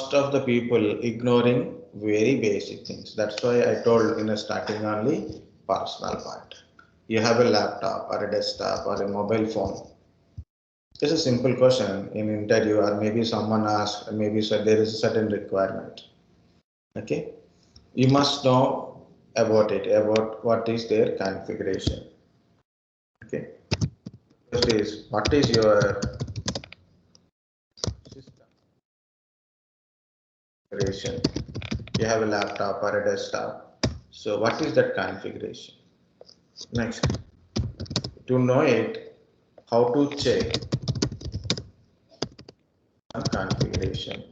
most of the people ignoring very basic things. That's why I told in the starting only personal part. You have a laptop or a desktop or a mobile phone. It's a simple question in interview, or maybe someone asks, maybe so there is a certain requirement. Okay, you must know about it, about what is their configuration. Okay, first is what is your system configuration. You have a laptop or a desktop, so what is that configuration? Next, to know it, how to check configuration.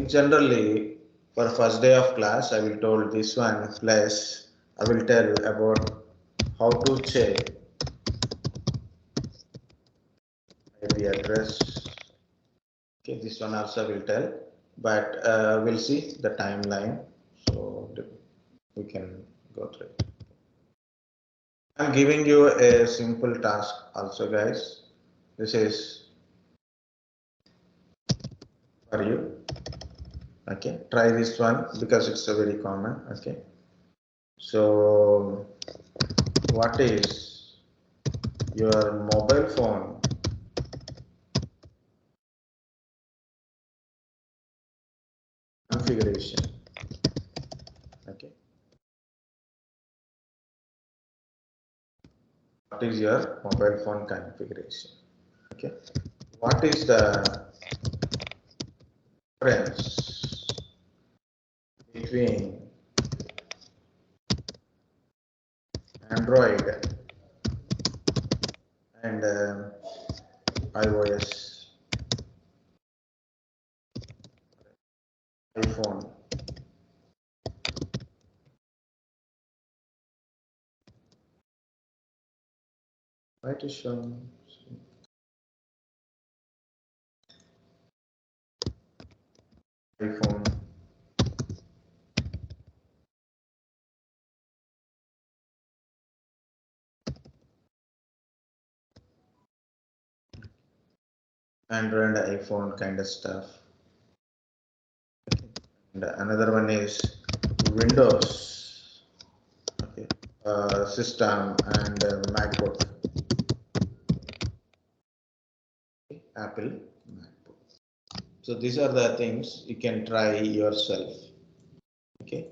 Generally, for first day of class, I will told this one, plus I will tell about how to check IP address. Okay, this one also will tell, but we'll see the timeline, so we can go through it. I'm giving you a simple task also, guys. This is for you. Okay, try this one because it's a very common. Okay, so what is your mobile phone configuration? Okay, what is your mobile phone configuration? Okay, what is the difference between Android and iOS, iPhone? Why it is shown iPhone? Android, iPhone kind of stuff. Okay. And another one is Windows. Okay. System and MacBook. Okay. Apple MacBook. So these are the things you can try yourself. Okay.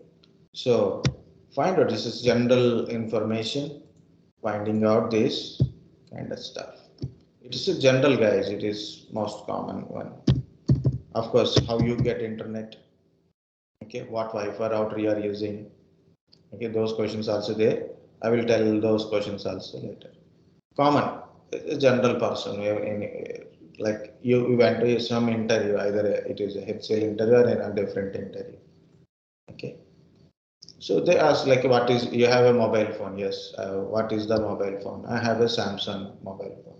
So find out, this is general information, finding out this kind of stuff. It is a general, guys, it is most common one. Of course, how you get internet, okay, what Wi-Fi router you are using, okay, those questions also there. I will tell those questions also later. Common, a general person, like you went to some interview, either it is a HCL interview or a different interview. Okay. So they ask like, what is, you have a mobile phone? Yes. What is the mobile phone? I have a Samsung mobile phone.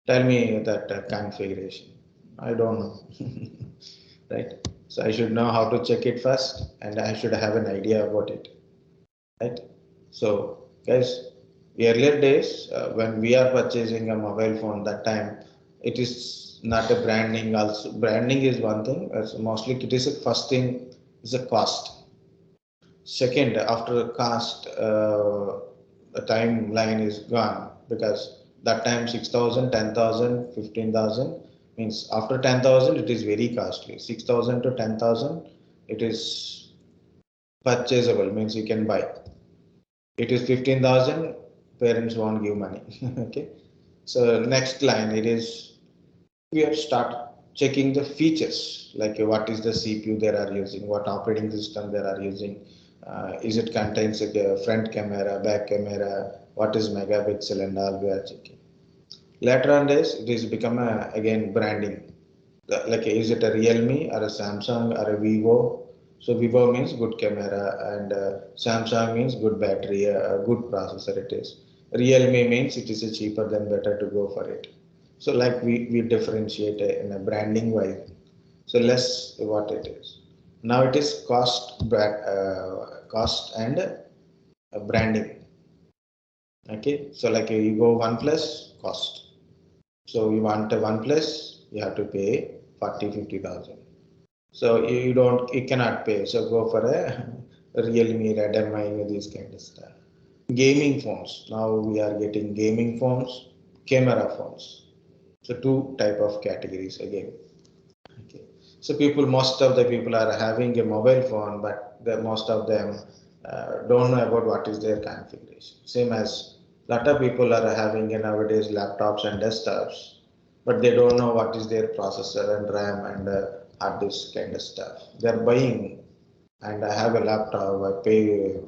Tell me that configuration. I don't know. Right? So I should know how to check it first, and I should have an idea about it. Right? So guys, earlier days when we are purchasing a mobile phone, that time it is not a branding. Also, branding is one thing. Mostly, it is a first thing is a cost. Second, after the cost, the timeline is gone because that time 6,000, 10,000, 15,000 means after 10,000 it is very costly. 6,000 to 10,000 it is purchasable, means you can buy. It is 15,000, parents won't give money. Okay. So next line it is, we have start checking the features, like what is the CPU they are using, what operating system they are using, is it contains a front camera, back camera, what is megapixel, and all we are checking. Later on days, it is become again branding. Like is it a Realme or a Samsung or a Vivo? So Vivo means good camera, and Samsung means good battery, good processor it is. Realme means it is a cheaper, then better to go for it. So like we differentiate in a branding wise. So less what it is. Now it is cost and branding. Okay, so like you go OnePlus cost. So you want a OnePlus, you have to pay 40-50,000. So you cannot pay. So go for a Realme, Redmi, these kind of stuff. Gaming phones. Now we are getting gaming phones, camera phones. So two type of categories again. Okay. So most of the people are having a mobile phone, but most of them don't know about what is their configuration. Same as lot of people are having nowadays laptops and desktops, but they don't know what is their processor and RAM and hard disk kind of stuff. They're buying, and I have a laptop, I pay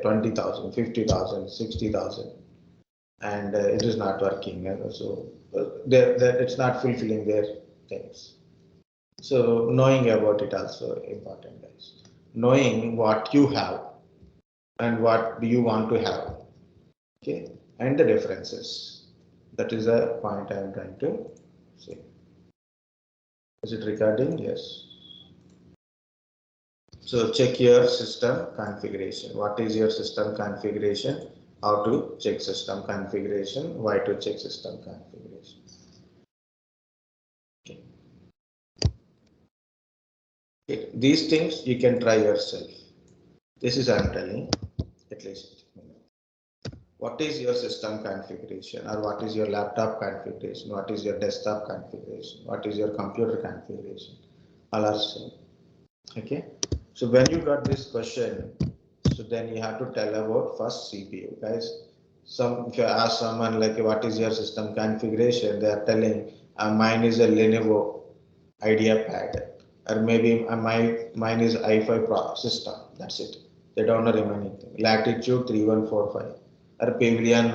20,000, 50,000, 60,000, and it is not working. So it's not fulfilling their things. So knowing about it also important, guys. Knowing what you have and what do you want to have, okay, and the differences. That is a point I am trying to say. Is it recording? Yes. So check your system configuration. What is your system configuration? How to check system configuration? Why to check system configuration? Okay. Okay. These things you can try yourself. This is I am telling, at least. What is your system configuration, or what is your laptop configuration? What is your desktop configuration? What is your computer configuration? All are same. Okay. So when you got this question, so then you have to tell about first CPU, guys. If you ask someone like what is your system configuration, they are telling mine is a Lenovo IdeaPad, or maybe mine is i5 Pro system. That's it. They don't know anything. Latitude 3145 or Pavilion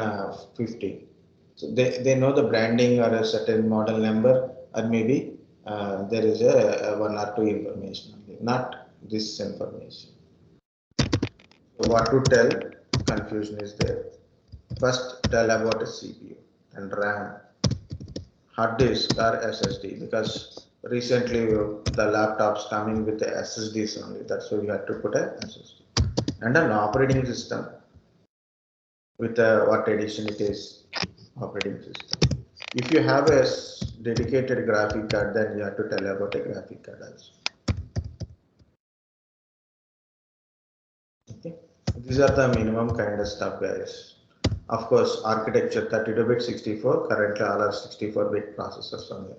50. So they know the branding or a certain model number, or maybe there is a one or two information only, not this information. So what to tell? Confusion is there. First, tell about a CPU and RAM, hard disk or SSD, because recently the laptops coming with the SSDs only. That's why we have to put a SSD and an operating system with what edition it is, operating system. If you have a dedicated graphic card, then you have to tell about a graphic card also. Okay, these are the minimum kind of stuff, guys. Of course, architecture 32-bit, 64. Currently, all are 64-bit processors only.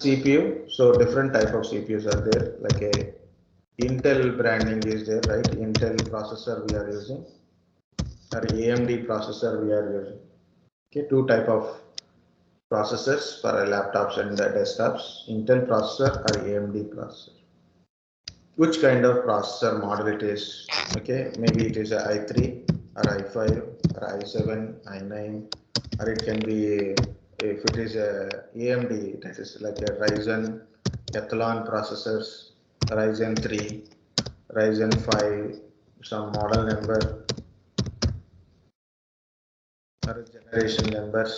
CPU. So different type of CPUs are there. Like a Intel branding is there, right? Intel processor we are using, or AMD processor we are using. Okay, two type of processors for laptops and desktops, Intel processor or AMD processor. Which kind of processor model it is? Okay, maybe it is a i3 or i5 or i7, i9, or it can be, if it is a AMD, that is like a Ryzen Athlon processors, Ryzen 3, Ryzen 5, some model number or generation numbers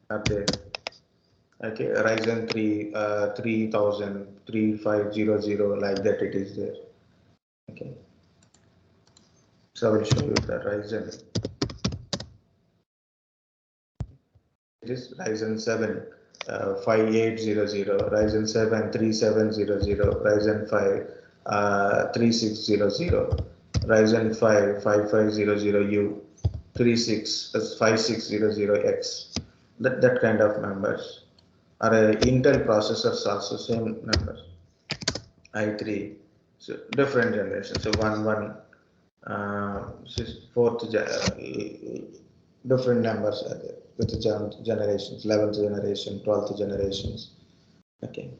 are there. Okay, Ryzen 3, 3000, 3500, like that it is there. Okay, so I will show you the Ryzen. It is Ryzen 7 5800, Ryzen 7 3700, Ryzen 5 3600, Ryzen 5 5500U, 5600X. That kind of numbers. Or Intel processors also same number, i3, so different generations. So fourth different numbers are there with the generations, 11th generation, 12th generations. Okay,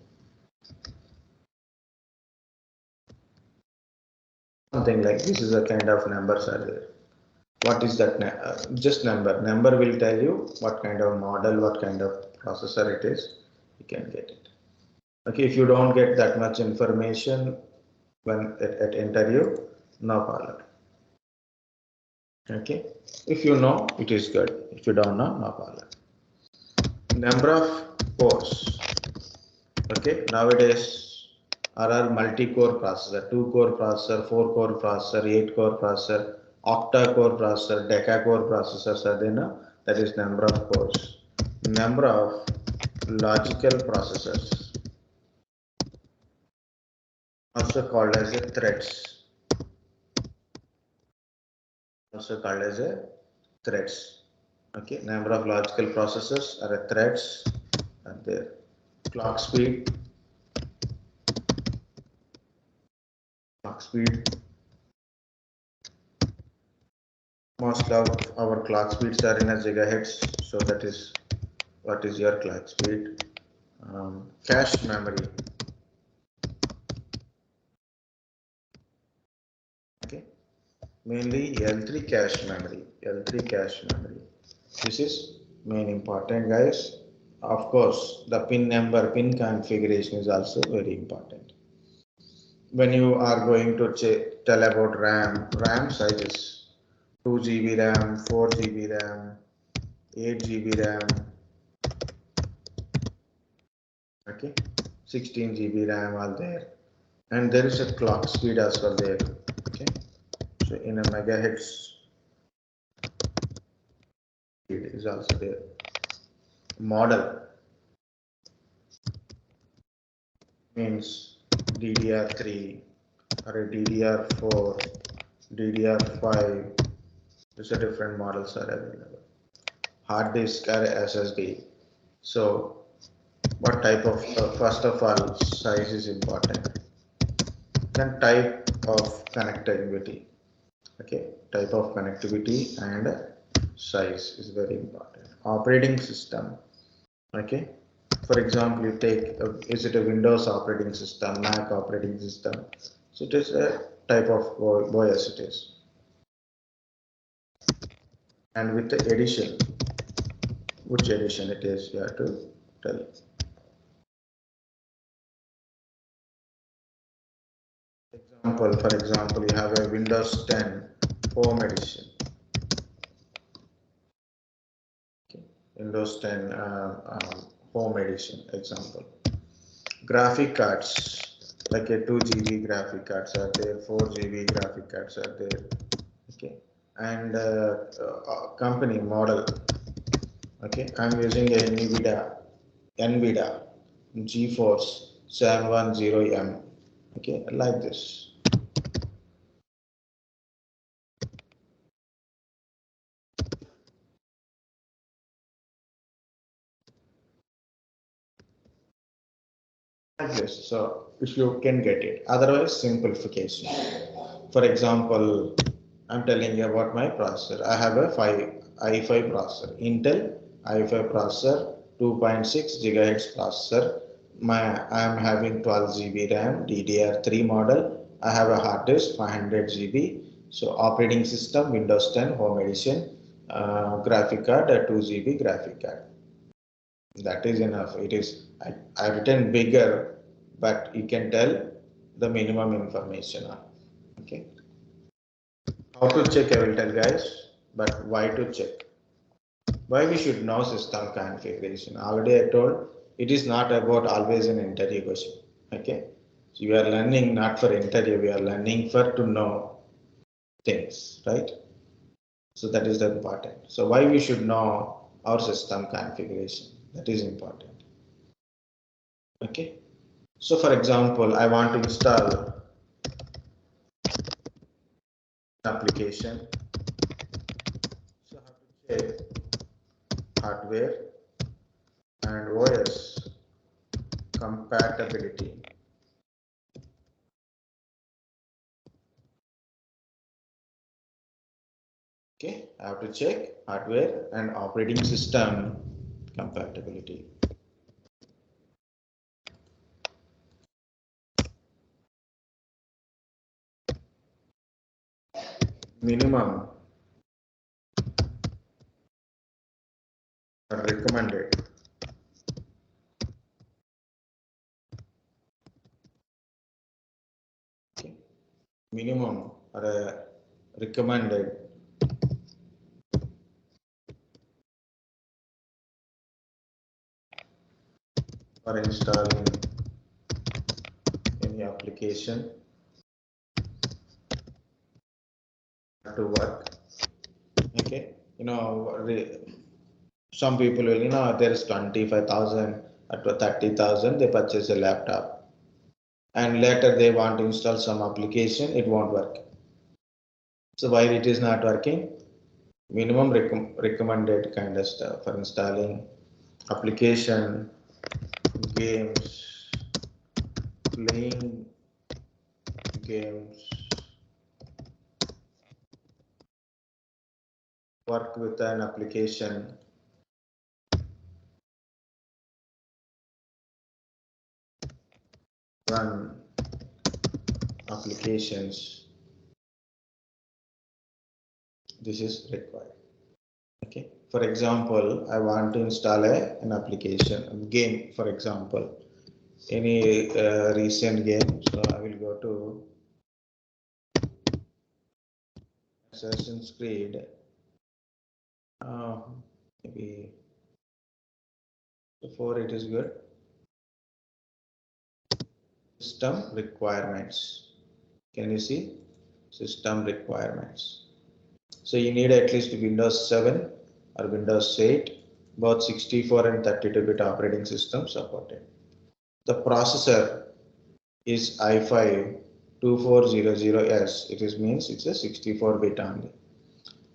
something like this is a kind of numbers are there. What is that? Just number will tell you what kind of model, what kind of processor it is. You can get it. Okay, if you don't get that much information when at interview, no problem. Okay, if you know, it is good. If you don't know, no problem. Number of cores. Okay, nowadays are multi-core processor, 2-core processor, 4-core processor, 8-core processor, octa-core processor, deca-core processors are there now. That is number of cores. Number of logical processors, also called as a threads, Okay, number of logical processors are a threads are there. Clock speed, most of our clock speeds are in a gigahertz, so that is what is your clock speed. Cache memory, okay, mainly L3 cache memory. This is main important, guys. Of course, the pin number, pin configuration is also very important. When you are going to tell about RAM sizes, 2 GB RAM, 4 GB RAM, 8 GB RAM, okay, 16 GB RAM are there, and there is a clock speed as well there, okay. So in a megahertz speed is also there. Model means DDR3 or a DDR4, DDR5. These are different models are available. Hard disk or SSD. So what type of first of all, size is important. Then type of connectivity. Okay, type of connectivity and size is very important. Operating system. Okay, for example, you take is it a Windows operating system, Mac operating system? So it is a type of OS it is. And with the edition, which edition it is, you have to tell. For example, you have a Windows 10 Home Edition. Okay. Windows 10 Home Edition example. Graphic cards, like a 2 GB graphic cards are there, 4 GB graphic cards are there. Okay, and company model. Okay, I'm using a nvidia geforce 710M. Okay, like this. Like this. So if you can get it, otherwise simplification. For example, I'm telling you about my processor. I have a i5 processor, Intel i5 processor, 2.6 gigahertz processor. I am having 12 GB RAM, DDR3 model. I have a hard disk 500 GB. So operating system Windows 10 Home Edition, graphic card 2 GB graphic card. That is enough. It is I written bigger, but you can tell the minimum information. Okay. How to check I will tell, guys, but why to check? Why we should know system configuration? Already I told it is not about always an interview question. Okay. So you are learning not for interview, we are learning for to know things, right? So that is the important. So why we should know our system configuration? That is important. Okay. So for example, I want to install application. So I have to check hardware and OS compatibility. Okay, I have to check hardware and operating system compatibility. Minimum recommended. Okay. Minimum or recommended for installing any application to work. Okay, some people will, there is 25,000 at 30,000 they purchase a laptop, and later they want to install some application, it won't work. So why it is not working? Minimum recommended kind of stuff for installing application, games, playing games, work with an application, run applications. This is required. Okay. For example, I want to install an application, a game, for example, any recent game. So I will go to Assassin's Creed. Maybe before it is good. System requirements. Can you see? System requirements. So you need at least Windows 7 or Windows 8, both 64 and 32-bit operating system supported. The processor is i5 2400S. It means it's a 64-bit only.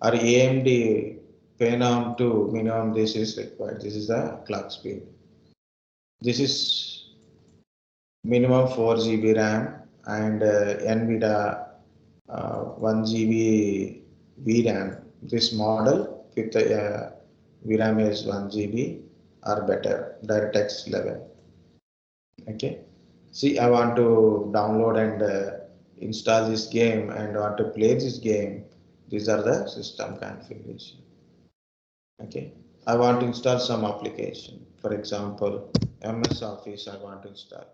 Or AMD Phenom 2 minimum, this is required. This is the clock speed. This is minimum 4 GB RAM and nvidia 1 GB VRAM. This model with the VRAM is 1 GB or better, DirectX 11. Okay. See, I want to download and install this game and want to play this game. These are the system configuration. Okay. I want to install some application. For example, MS Office I want to install.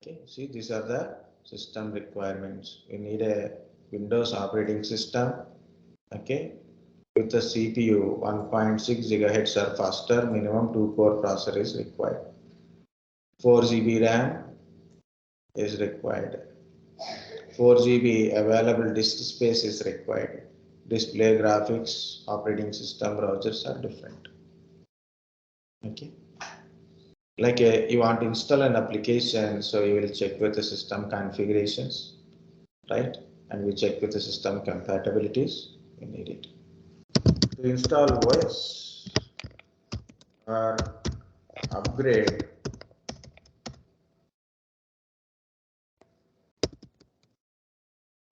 Okay. See, these are the system requirements. We need a Windows operating system. Okay. With the CPU 1.6 GHz or faster, minimum 2-core processor is required. 4 GB RAM is required. 4 GB available disk space is required. Display, graphics, operating system, browsers are different. Okay. Like you want to install an application, so you will check with the system configurations, right? And we check with the system compatibilities. We need it. To install OS or upgrade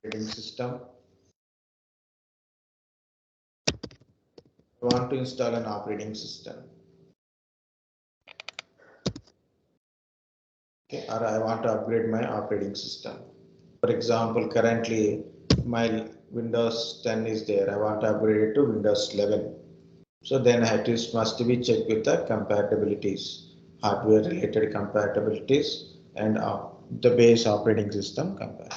operating system, I want to install an operating system. Okay, or I want to upgrade my operating system. For example, currently my Windows 10 is there. I want to upgrade it to Windows 11. So then it must be checked with the compatibilities, hardware related compatibilities and the base operating system compatibility.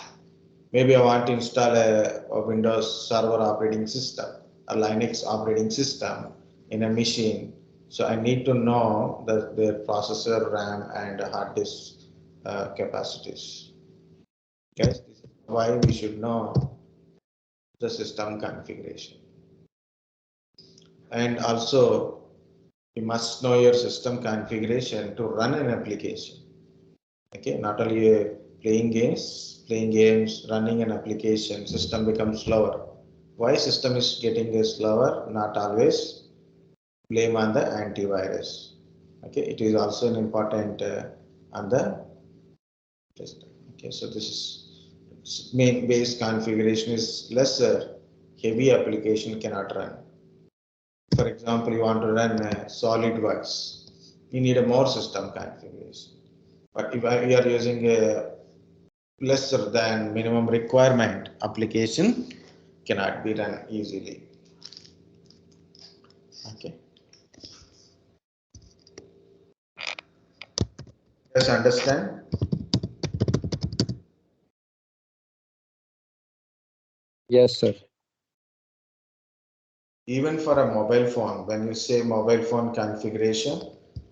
Maybe I want to install a Windows Server operating system, a Linux operating system in a machine. So I need to know their processor, RAM, and hard disk capacities. Yes, this is why we should know the system configuration. And also, you must know your system configuration to run an application. Okay, not only playing games, running an application, system becomes slower. Why system is getting slower? Not always blame on the antivirus. Okay, it is also an important on the system. Okay, so this is main base configuration is lesser, heavy application cannot run. For example, you want to run SolidWorks, you need a more system configuration. But if we are using a lesser than minimum requirement application, cannot be run easily. Okay. Just understand? Yes, sir. Even for a mobile phone, when you say mobile phone configuration,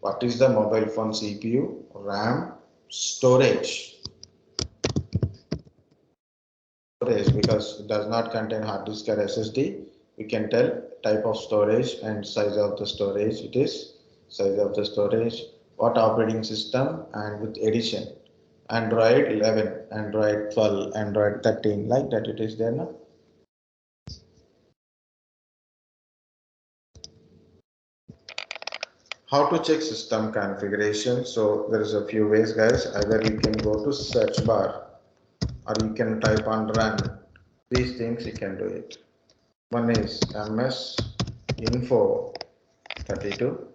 what is the mobile phone CPU, RAM, storage? Storage, because it does not contain hard disk or SSD, we can tell type of storage and size of the storage it is. size of the storage, what operating system, and with edition. Android 11, Android 12, Android 13, like that it is there now. How to check system configuration? So there is a few ways, guys. Either you can go to search bar or you can type on run. These things you can do it. One is ms info 32.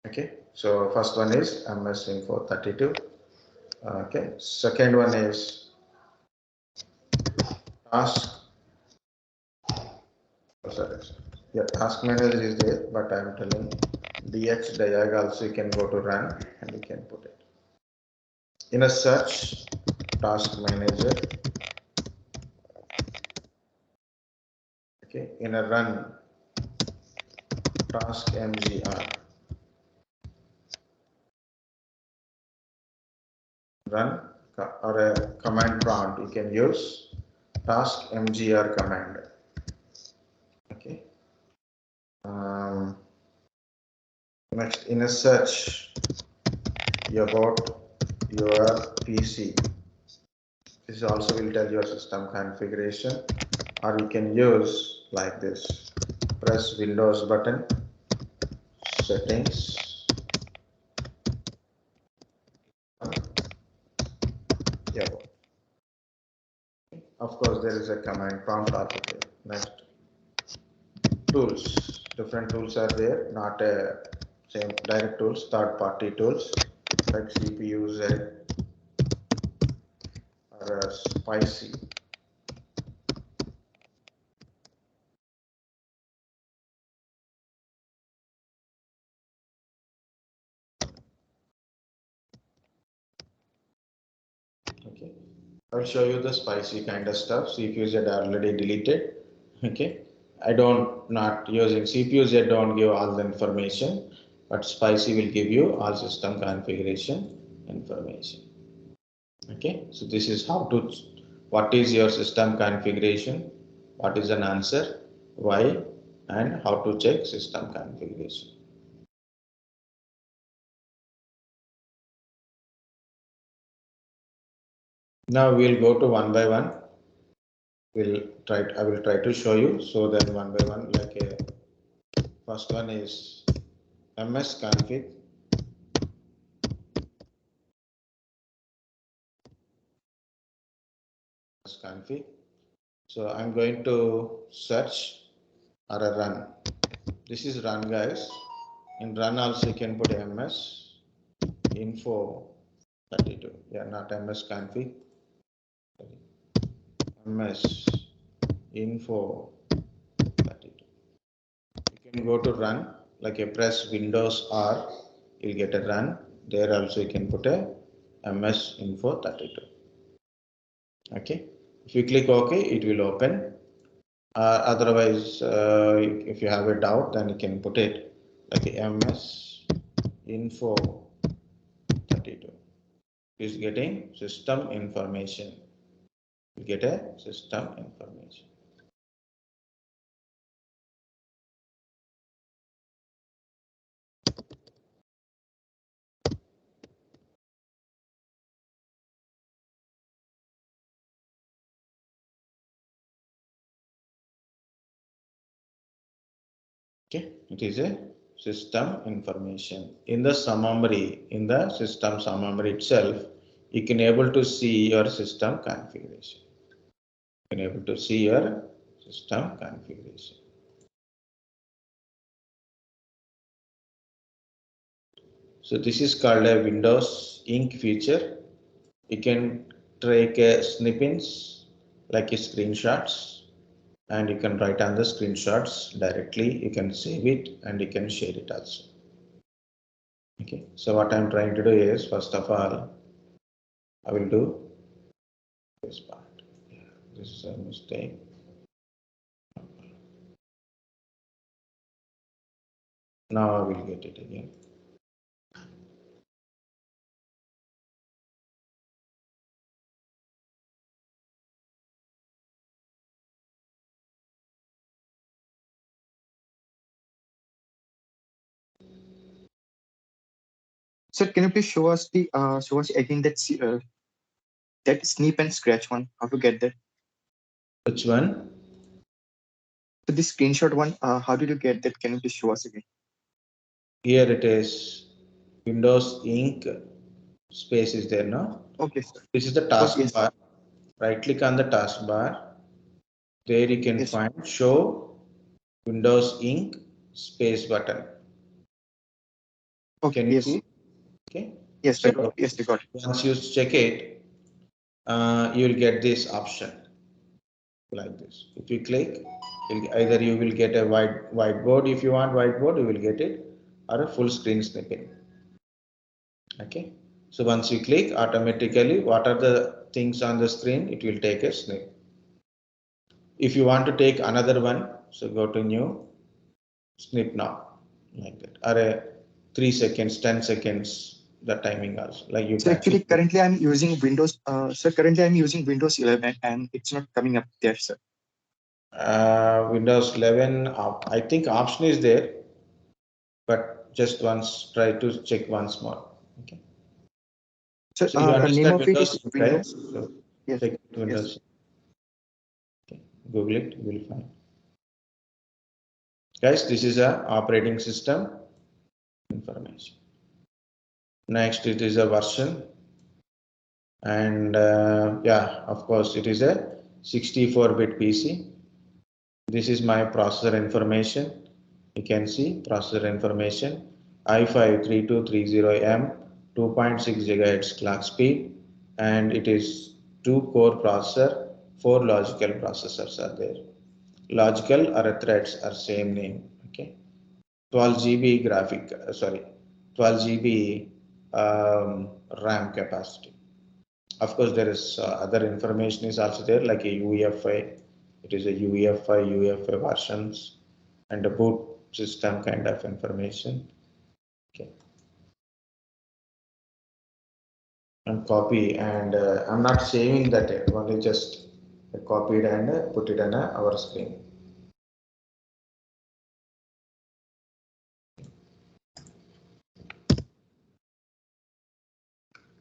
Okay, so first one is ms info 32. Okay, second one is task. Sorry, yeah, task manager is there, but I am telling Dxdiag also you can go to run and you can put it in a search task manager. Okay, in a run taskmgr, run or a command prompt you can use taskmgr command. Okay, next in a search about your PC, this also will tell your system configuration, or you can use like this, press Windows button, settings, yeah. Of course there is a command prompt also there. Next, tools, different tools are there, not a same direct tools, third party tools like CPU Z or Speccy. Okay, I'll show you the Speccy kind of stuff. CPU Z already deleted. Okay, I don't not using CPU Z, don't give all the information, but Speccy will give you all system configuration information. Okay, so this is how to, what is your system configuration, what is an answer, why, and how to check system configuration. Now we'll go to one by one. I will try to show you. So then one by one, like a first one is ms config. Config. So I'm going to search or a run. This is run, guys. In run also you can put ms info 32. Yeah, not ms config. ms info 32. You can go to run, like a press Windows R, you'll get a run. There also you can put a ms info 32. Okay, if you click OK, it will open. Otherwise, if you have a doubt, then you can put it like ms info 32. Is getting system information. You get a system information. Okay, it is a system information. In the summary, in the system summary itself, you can able to see your system configuration. You can able to see your system configuration. So this is called a Windows Ink feature. You can take snippets like screenshots, and you can write on the screenshots directly. You can save it and you can share it also. Okay, so what I'm trying to do is, first of all, I will do this part. Yeah, this is a mistake. Now I will get it again. Sir, can you please show us again that snip and scratch one? How to get that? Which one? So this screenshot one, how did you get that? Can you please show us again? Here it is. Windows Ink space is there now. Okay, sir. This is the Okay, taskbar. Right click on the taskbar. There you can yes, sir. find show Windows Ink space button. Okay, Can you yes. see? Okay. Yes, So yes, I got it. once you check it, you will get this option like this. If you click, either you will get a whiteboard. If you want whiteboard, you will get it, or a full screen snipping. Okay. So once you click, automatically, what are the things on the screen? It will take a snip. If you want to take another one, so go to new, snip now, like that, or a 3 seconds, 10 seconds, the timing also, like you So can choose. actually, currently I'm using Windows. Sir, currently I'm using Windows 11, and it's not coming up there, sir. Windows 11, I think option is there, but just once try to check once more. Okay. So So you the name understand of it Windows, is right? Windows. So Yes, check yes, Windows. Okay. Google it, you will find. Guys, this is a operating system information. Next, it is a version, and yeah, of course, it is a 64-bit PC. This is my processor information. You can see processor information i5-3230M, 2.6 GHz clock speed, and it is 2-core processor, 4 logical processors are there. Logical or threads are same name. Okay, 12 GB 12 GB RAM capacity. Of course, there is other information is also there, like a UEFI. It is a UEFI versions and a boot system kind of information. Okay, and copy, and I'm not saving that only just copied and put it on our screen.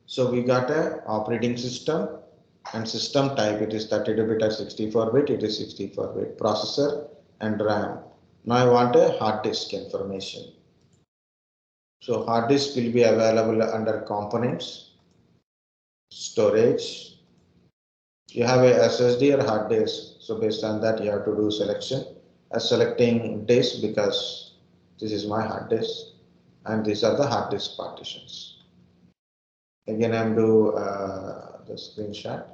So we got a operating system and system type. It is 32-bit or 64-bit. It is 64-bit processor and RAM. Now I want a hard disk information. So hard disk will be available under components, storage. You have a SSD or hard disk. So based on that, you have to do selection. Selecting disk because this is my hard disk, and these are the hard disk partitions. Again, I'm do the screenshot.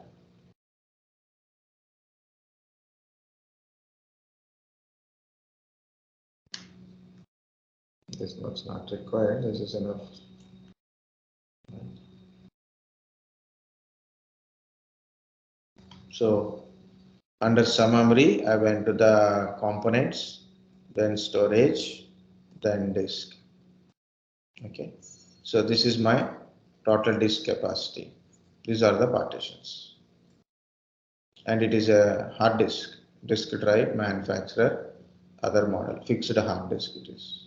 This note's not required. This is enough. So under summary, I went to the components, then storage, then disk. Okay. So this is my total disk capacity. These are the partitions. And it is a hard disk drive, manufacturer, other model, fixed hard disk it is.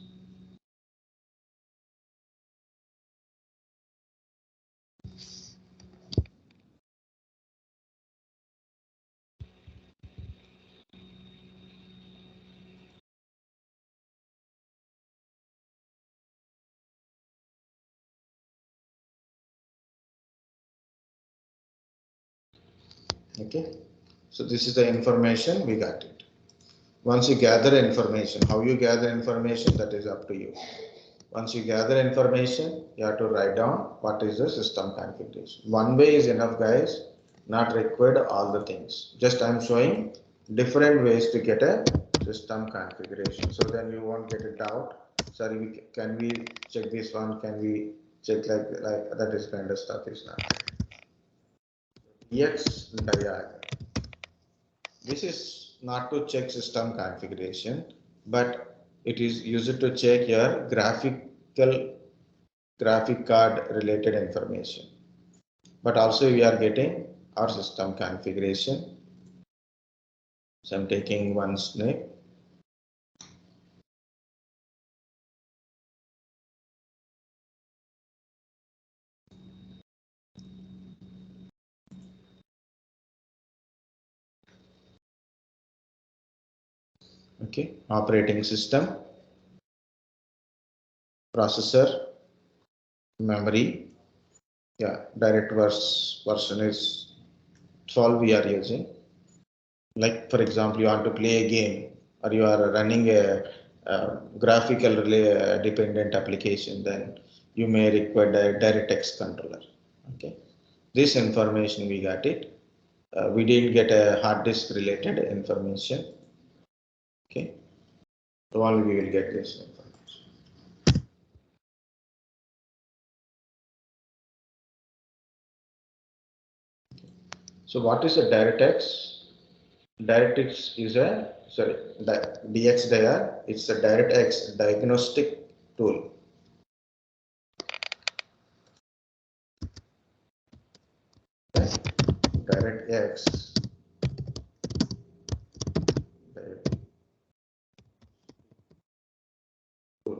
Okay. So this is the information, we got it. Once you gather information, how you gather information, that is up to you. Once you gather information, you have to write down what is the system configuration. One way is enough, guys, not required all the things. Just I'm showing different ways to get a system configuration. So then you won't get a doubt. Sorry, can we check this one? Can we check like that is kind of stuff is not. Dxdiag. This is not to check system configuration, but it is used to check your graphic card related information. But also we are getting our system configuration. So I'm taking one snip. Okay, operating system, processor, memory. Yeah, DirectX version is 12 we are using. Like for example, you want to play a game or you are running a graphical dependent application, then you may require a DirectX controller. Okay, this information we got it. We didn't get a hard disk related information. Okay, so only we will get this information. So what is a DirectX? DirectX is a Dxdiag. It's a DirectX diagnostic tool. DirectX tool.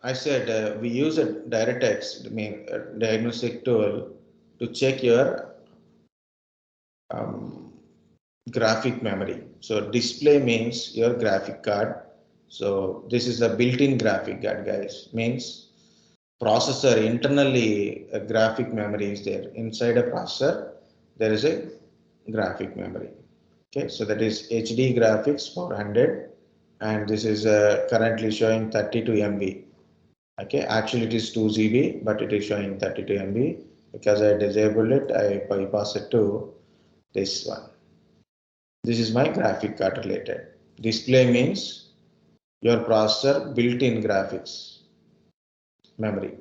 I said we use a DirectX, diagnostic tool, to check your um, graphic memory. So display means your graphic card. So this is a built-in graphic card, guys. Means processor internally a graphic memory is there. Inside a processor, there is a graphic memory. Okay, so that is HD graphics 400, and this is currently showing 32 MB. Okay, actually it is 2 GB, but it is showing 32 MB. Because I disabled it, I bypass it to this one. This is my graphic card related. Display means your processor built-in graphics memory.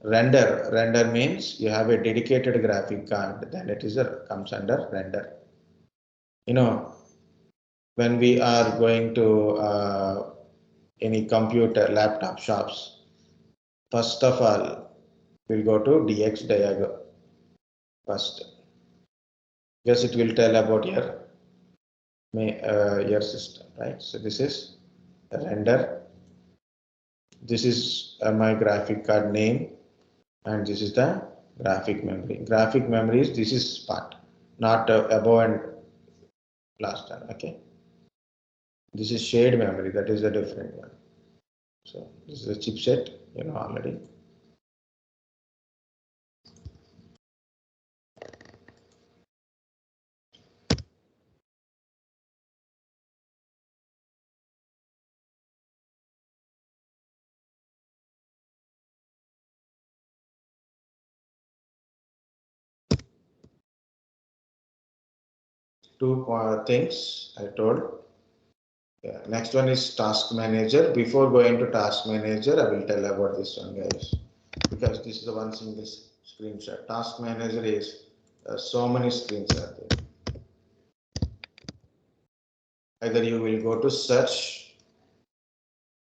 Render means you have a dedicated graphic card, then it is comes under render. You know, when we are going to any computer laptop shops, first of all we'll go to Dxdiag first, because it will tell about your system, right? So this is render. This is my graphic card name, and this is the graphic memory. Graphic memory is this is part, not above and last one. Okay, this is shared memory, that is a different one. So this is a chipset, you know already. 2 things I told. Yeah. Next one is task manager. Before going to task manager, I will tell about this one, guys, because this is the one single screenshot. Task manager is so many screens are there. Either you will go to search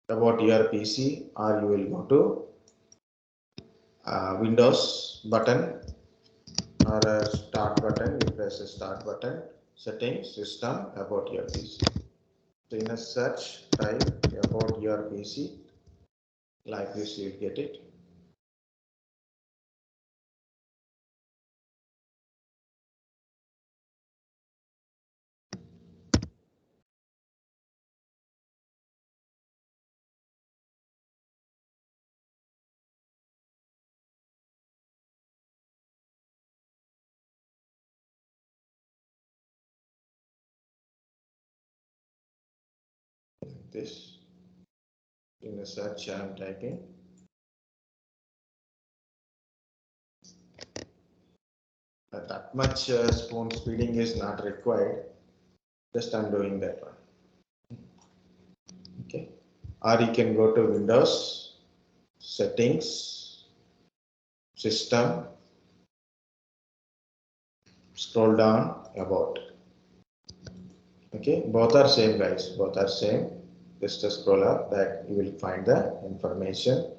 about your PC, or you will go to Windows button or a start button. You press a start button, settings, system, about your PC. So in a search, type about your PC. Like this, you will get it. This in a search, I am typing. That much spoon speeding is not required. Just I'm doing that one. Okay. Or you can go to Windows, settings, system, scroll down, about. Okay, both are same, guys. Both are same. Just scroll up, that you will find the information,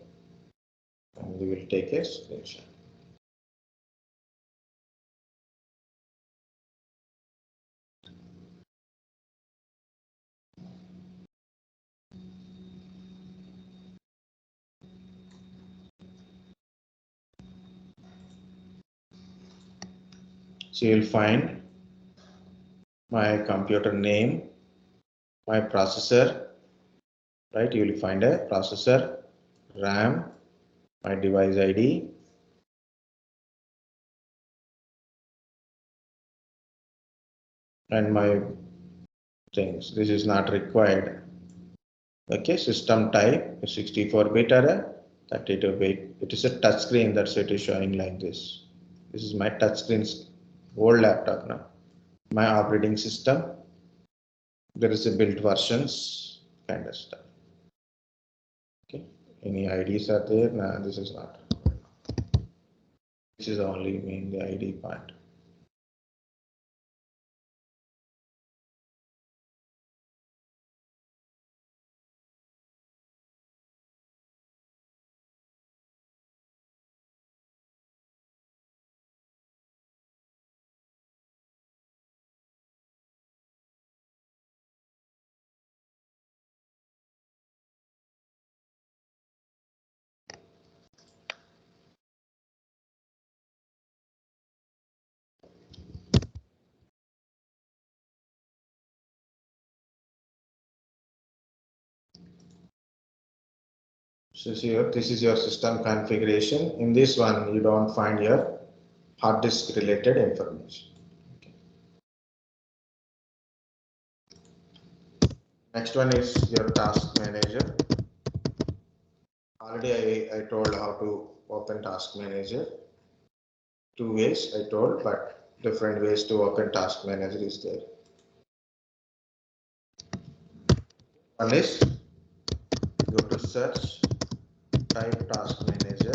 and you will take a screenshot. So you'll find my computer name, my processor, right? You will find a processor, RAM, my device ID, and my things. This is not required. Okay, system type is 64-bit or a 32-bit. It is a touch screen, that's it is showing like this. This is my touch screen, old laptop now. My operating system, there is a built versions kind of stuff. Okay, any IDs are there? No, this is not. This is only main the ID part. So here, this is your system configuration. In this one, you don't find your hard disk related information. Okay. Next one is your task manager. Already I told how to open task manager. Two ways I told, but different ways to open task manager is there. One is go to search, type task manager.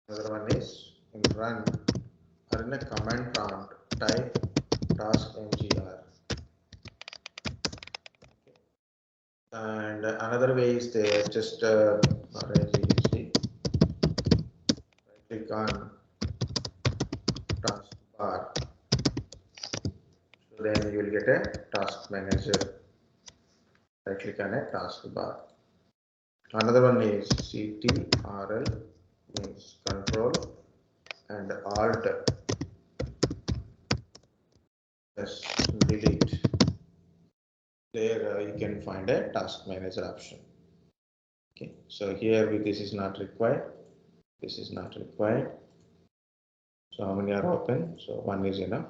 Another one is in run or in a command prompt, type taskmgr. And another way is there, just arrange easy. Click on taskbar. So then you will get a task manager. Right click on a taskbar. Another one is ctrl, means control and alt plus delete. There you can find a task manager option. Okay, so here this is not required. This is not required. So how many are open? So one is enough.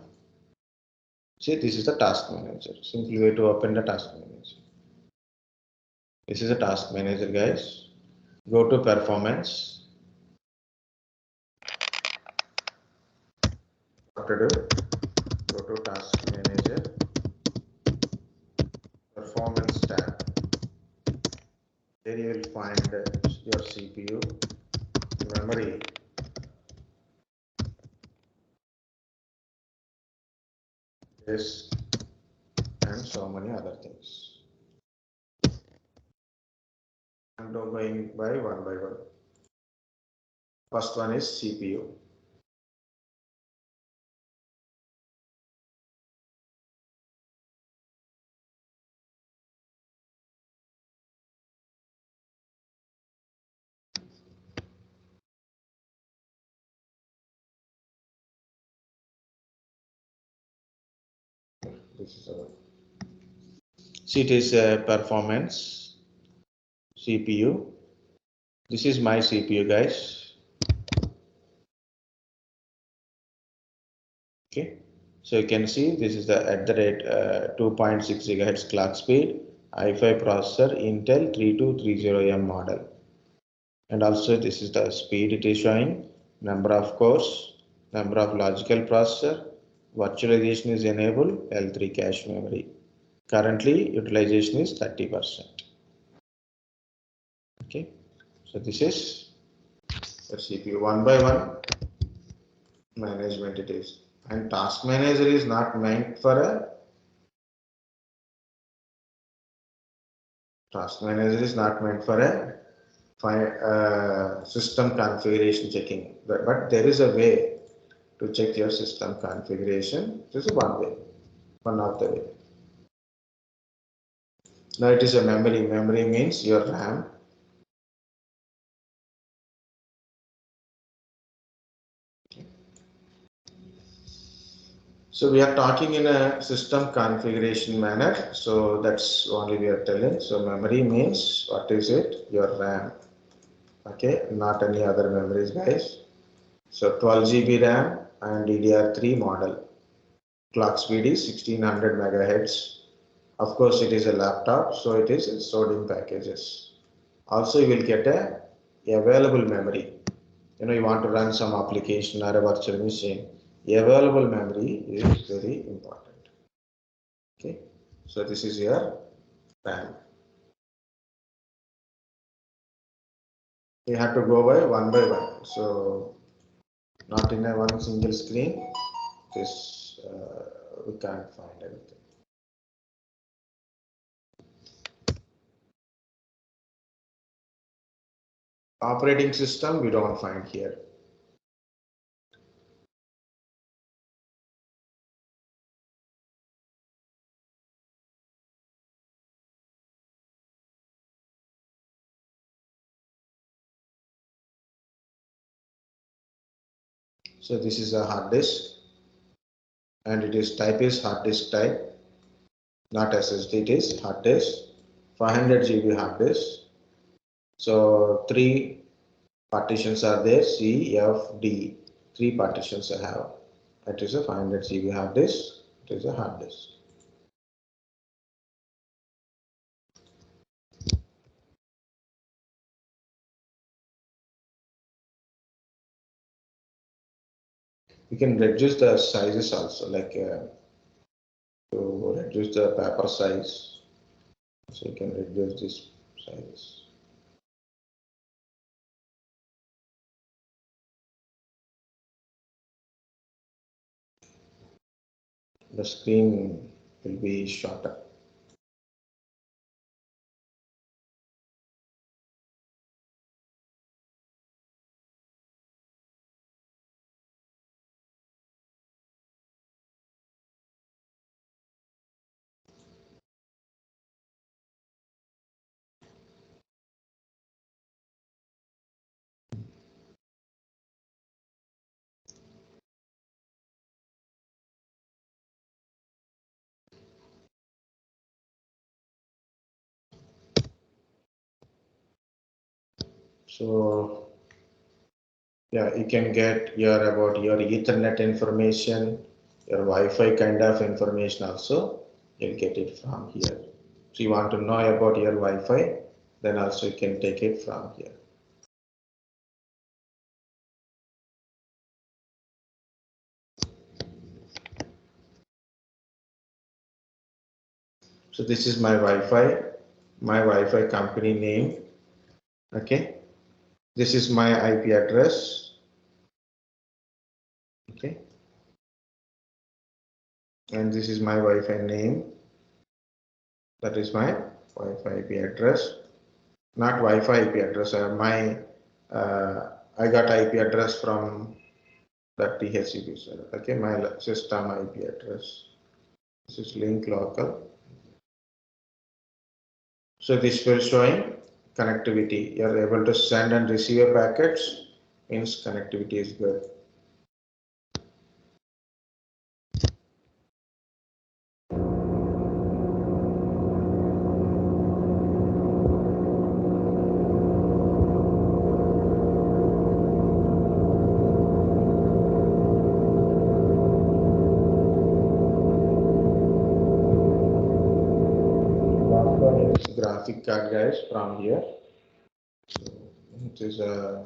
See, this is the task manager. Simply way to open the task manager. This is a task manager, guys. Go to performance. What to do? Go to task manager. Performance tab. There you will find your CPU, memory, disk, and so many other things. I'm going by one. First one is CPU. This is our. See, it is a performance CPU. This is my CPU, guys. Okay, so you can see this is the at the rate 2.6 gigahertz clock speed, i5 processor, Intel 3230M model, and also this is the speed it is showing, number of cores, number of logical processor, virtualization is enabled, L3 cache memory. Currently utilization is 30%. Okay, so this is the CPU one by one management it is. And task manager is not meant for a system configuration checking, but there is a way to check your system configuration. This is one way, one of the way. Now it is a memory. Memory means your RAM. So we are talking in a system configuration manner. So that's only we are telling. So memory means what is it? Your RAM. Okay, not any other memories, guys. So 12 GB RAM and DDR3 model. Clock speed is 1600 megahertz. Of course, it is a laptop, so it is stored in packages. Also, you will get a available memory. You want to run some application or a virtual machine. Available memory is very important. Okay, so this is your RAM. You have to go by one. So not in a one single screen. This we can't find everything. Operating system we don't find here. So this is a hard disk, and it is type is hard disk type, not SSD. It is hard disk, 500 GB hard disk. So three partitions are there: C, F, D. Three partitions I have. It is a 500 GB hard disk. It is a hard disk. You can reduce the sizes also, like to reduce the paper size. So you can reduce this size. The screen will be shorter. So yeah, you can get about your Ethernet information, your Wi-Fi kind of information also. You'll get it from here. So you want to know about your Wi-Fi, then also you can take it from here. So this is my Wi-Fi company name. Okay. This is my IP address. Okay. And this is my Wi-Fi name. That is my Wi-Fi IP address. Not Wi-Fi IP address. I got IP address from that DHCP server. Okay, my system IP address. This is link local. So this will showing connectivity. You are able to send and receive packets. Means connectivity is good. Graphic card, guys, from here. So it is a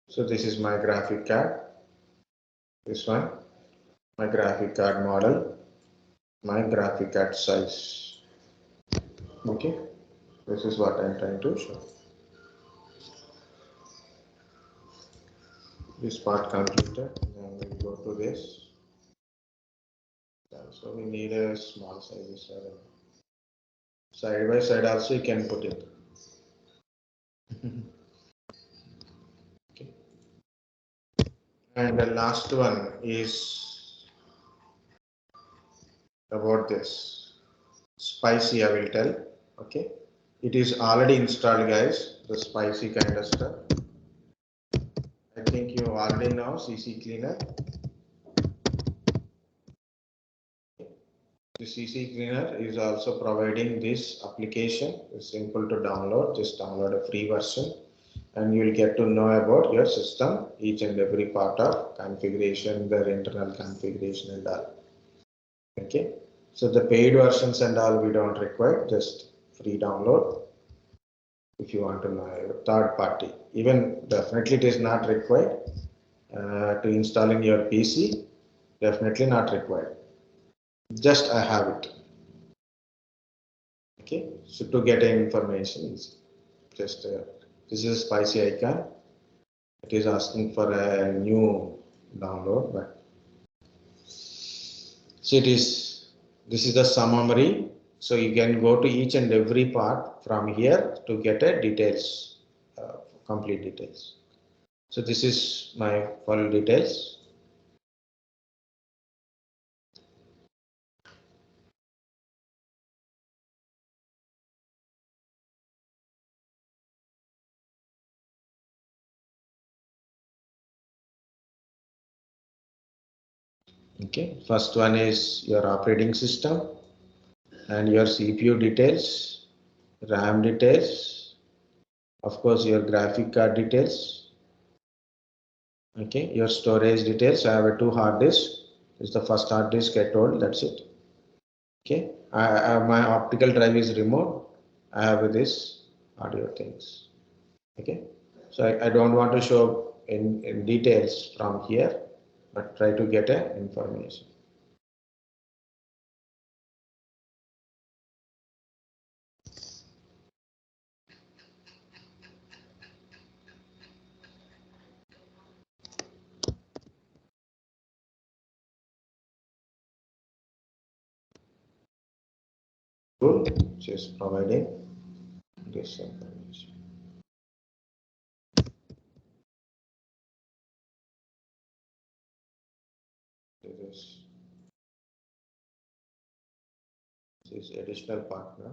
so this is my graphic card. This one, my graphic card model, my graphic card size. Okay, this is what I'm trying to show. This part completed. Then we go to this. So we need a small size. Side by side also you can put it. Okay. And the last one is about this. Speccy, I will tell. Okay. It is already installed, guys. The Speccy kind of stuff. I think you already know CC Cleaner. The CC Cleaner is also providing this application. It's simple to download. Just download a free version, and you will get to know about your system, each and every part of configuration, their internal configuration and all. Okay. So the paid versions and all we don't require, just free download. If you want to know third party, even definitely it is not required to install in your PC. Definitely not required. Just I have it. Okay. So to get information, just this is a Speccy icon. It is asking for a new download, but so it is. This is the summary. So you can go to each and every part from here to get a details, complete details. So this is my full details. Okay, first one is your operating system and your CPU details, RAM details, of course your graphic card details. Okay, your storage details. I have a 2 hard disks. This is the first hard disk I told. That's it. Okay, my optical drive is removed. I have this audio things. Okay, so I don't want to show in details from here, but try to get a information. Tool which is providing this information. This is additional partner.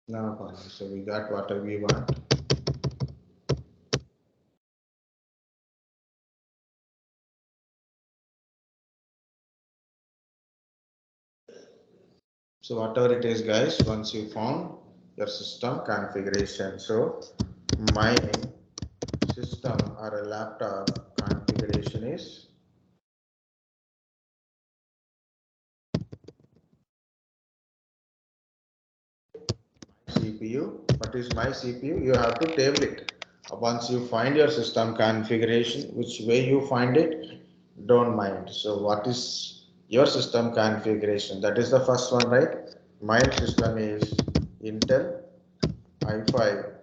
No problem. So we got whatever we want. So whatever it is, guys, once you found your system configuration, so my system or a laptop configuration is CPU. What is my CPU? You have to table it. Once you find your system configuration, which way you find it, don't mind. So what is your system configuration? That is the first one, right? My system is Intel i5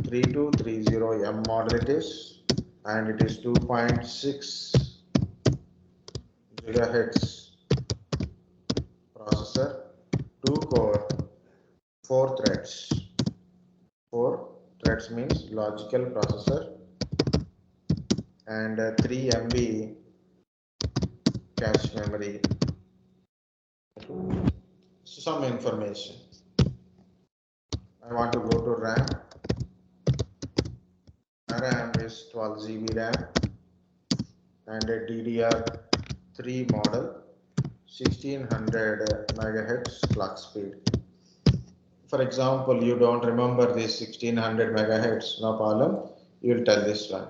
3230M model it is, and it is 2.6 gigahertz processor, 2 core, 4 threads. 4 threads means logical processor, and 3 MB cache memory. So some information. I want to go to RAM. RAM is 12 GB RAM and a DDR3 model, 1600 megahertz clock speed. For example, you don't remember this 1600 megahertz, no problem. You will tell this one.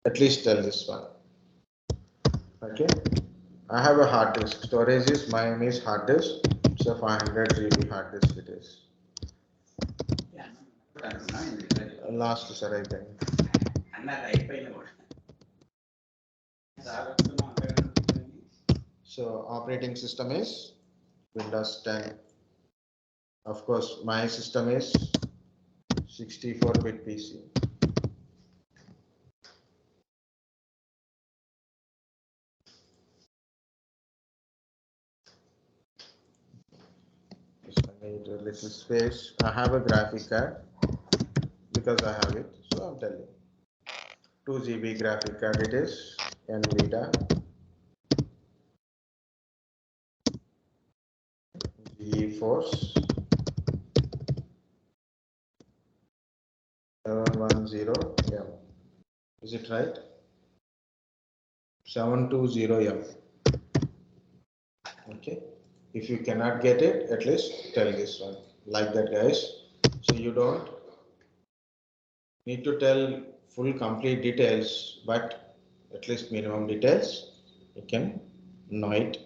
At least tell this one. Okay. I have a hard disk. Storage is mine is hard disk. It's a 500 GB hard disk it is. Last sir, I think. So operating system is Windows 10. Of course, my system is 64-bit PC. Just I need a little space. I have a graphic card because I have it. So I'm telling. 2 GB graphic card it is. NVIDIA geforce 710M. Is it right? 720M. Okay. If you cannot get it, at least tell this one. Like that, guys. So you don't need to tell full complete details, but at least minimum details you can know it.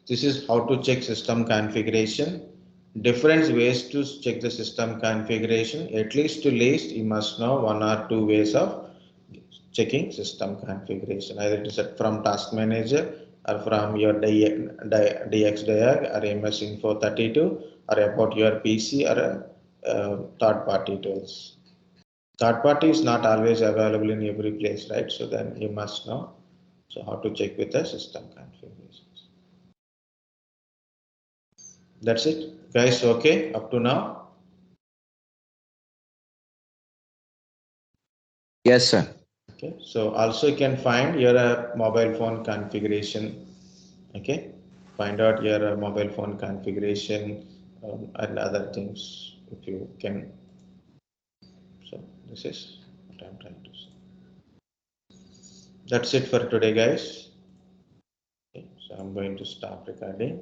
This is how to check system configuration. Different ways to check the system configuration. At least you must know 1 or 2 ways of checking system configuration. Either it is from TaskManager or from your Dxdiag or MS Info 32 or about your PC or third party tools. Third party is not always available in every place, right? So then you must know. So how to check with the system configurations. That's it, guys. Okay, up to now. Yes, sir. Okay, so also you can find your mobile phone configuration. Okay, find out your mobile phone configuration and other things if you can. So this is what I'm trying to say. That's it for today, guys. Okay, so I'm going to stop recording.